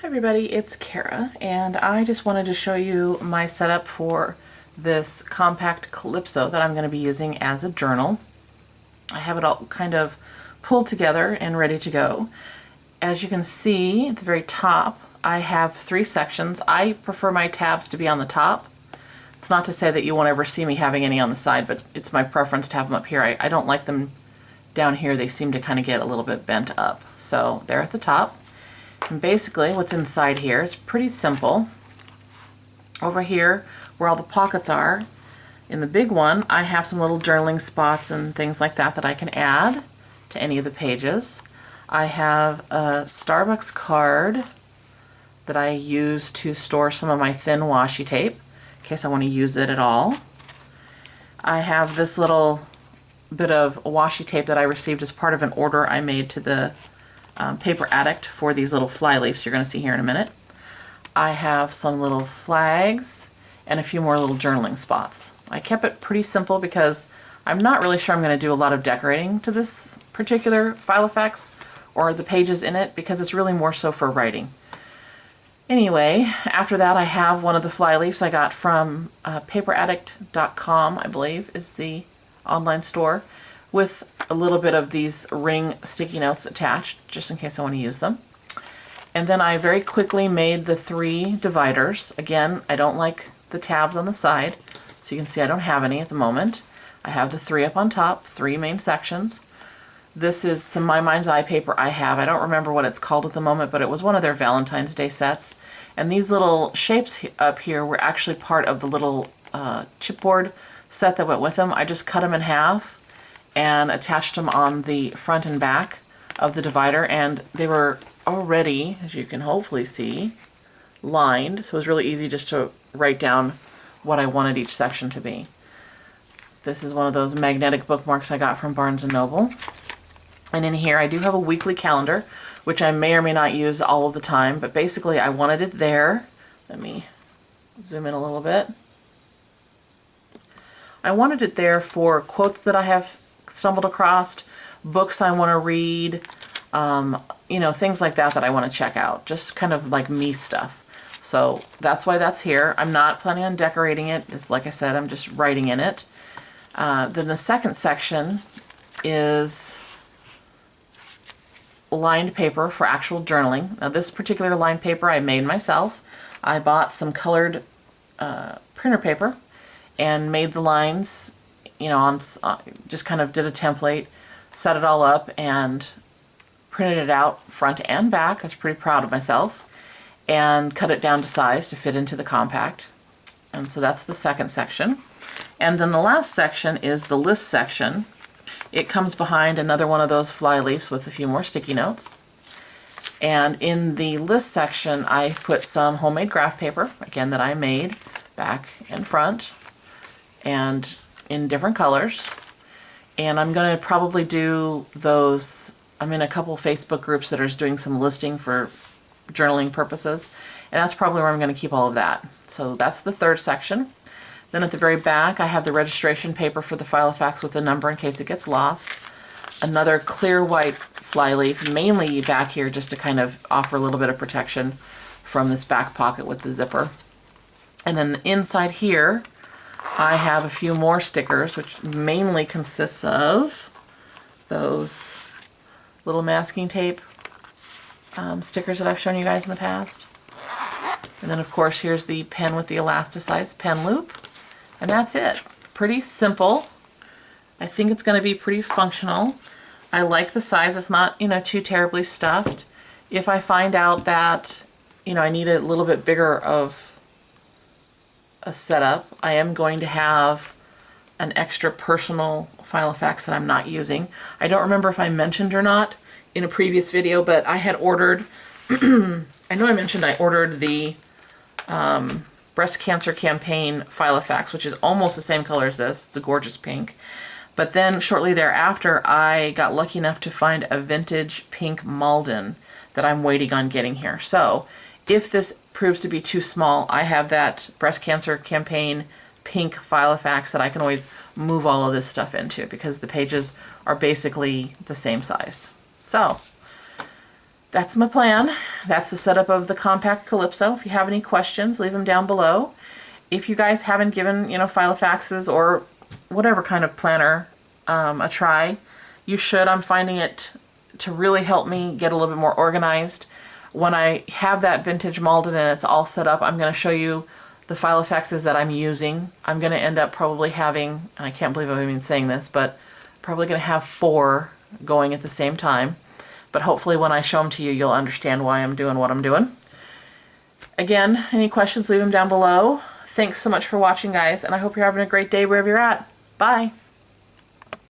Hi everybody, it's Kara, and I just wanted to show you my setup for this compact Calypso that I'm going to be using as a journal. I have it all kind of pulled together and ready to go. As you can see at the very top, I have 3 sections. I prefer my tabs to be on the top. It's not to say that you won't ever see me having any on the side, but it's my preference to have them up here. I don't like them down here. They seem to kind of get a little bit bent up. So they're at the top. And basically what's inside here is pretty simple. Over here where all the pockets are, in the big one I have some little journaling spots and things like that that I can add to any of the pages. I have a Starbucks card that I use to store some of my thin washi tape in case I want to use it at all. I have this little bit of washi tape that I received as part of an order I made to the Paper Addict for these little fly leaves you're going to see here in a minute. I have some little flags and a few more little journaling spots. I kept it pretty simple because I'm not really sure I'm going to do a lot of decorating to this particular Filofax or the pages in it because it's really more so for writing. Anyway, after that I have one of the fly leaves I got from paperaddict.com, I believe is the online store, with a little bit of these ring sticky notes attached, just in case I want to use them. And then I very quickly made the 3 dividers. Again, I don't like the tabs on the side, so you can see I don't have any at the moment. I have the 3 up on top, 3 main sections. This is some My Mind's Eye paper I have. I don't remember what it's called at the moment, but it was one of their Valentine's Day sets. And these little shapes up here were actually part of the little chipboard set that went with them. I just cut them in half and attached them on the front and back of the divider, and they were already, as you can hopefully see, lined, so it was really easy just to write down what I wanted each section to be. This is one of those magnetic bookmarks I got from Barnes & Noble. And in here I do have a weekly calendar, which I may or may not use all of the time, but basically I wanted it there. Let me zoom in a little bit. I wanted it there for quotes that I have stumbled across, books I want to read, you know, things like that that I want to check out. Just kind of like me stuff. So that's why that's here. I'm not planning on decorating it. It's like I said, I'm just writing in it. Then the second section is lined paper for actual journaling. Now this particular lined paper I made myself. I bought some colored printer paper and made the lines, you know, just kind of did a template, set it all up, and printed it out front and back. I was pretty proud of myself, and cut it down to size to fit into the compact. And so that's the second section. And then the last section is the list section. It comes behind another one of those fly leaves with a few more sticky notes. And in the list section I put some homemade graph paper, again that I made, back and front, and in different colors. And I'm going to probably do those. I'm in a couple Facebook groups that are doing some listing for journaling purposes, and that's probably where I'm going to keep all of that. So that's the third section. Then at the very back I have the registration paper for the Filofax with the number in case it gets lost. Another clear white fly leaf, mainly back here just to kind of offer a little bit of protection from this back pocket with the zipper. And then inside here I have a few more stickers, which mainly consists of those little masking tape stickers that I've shown you guys in the past. And then of course here's the pen with the elasticized pen loop. And that's it. Pretty simple. I think it's going to be pretty functional. I like the size. It's not, you know, too terribly stuffed. If I find out that, you know, I need a little bit bigger of a setup, I am going to have an extra personal Filofax that I'm not using. I don't remember if I mentioned or not in a previous video, but I had ordered, I know I mentioned I ordered the breast cancer campaign Filofax, which is almost the same color as this. It's a gorgeous pink. But then shortly thereafter I got lucky enough to find a vintage pink Malden that I'm waiting on getting here. So if this proves to be too small, I have that breast cancer campaign pink Filofax that I can always move all of this stuff into because the pages are basically the same size. So that's my plan. That's the setup of the compact Calypso. If you have any questions, leave them down below. If you guys haven't given, Filofaxes or whatever kind of planner a try, you should. I'm finding it to really help me get a little bit more organized. When I have that vintage Malden and it's all set up, I'm going to show you the Filofaxes that I'm using. I'm going to end up probably having, and I can't believe I'm even saying this, but probably going to have 4 going at the same time. But hopefully when I show them to you, you'll understand why I'm doing what I'm doing. Again, any questions, leave them down below. Thanks so much for watching, guys, and I hope you're having a great day wherever you're at. Bye.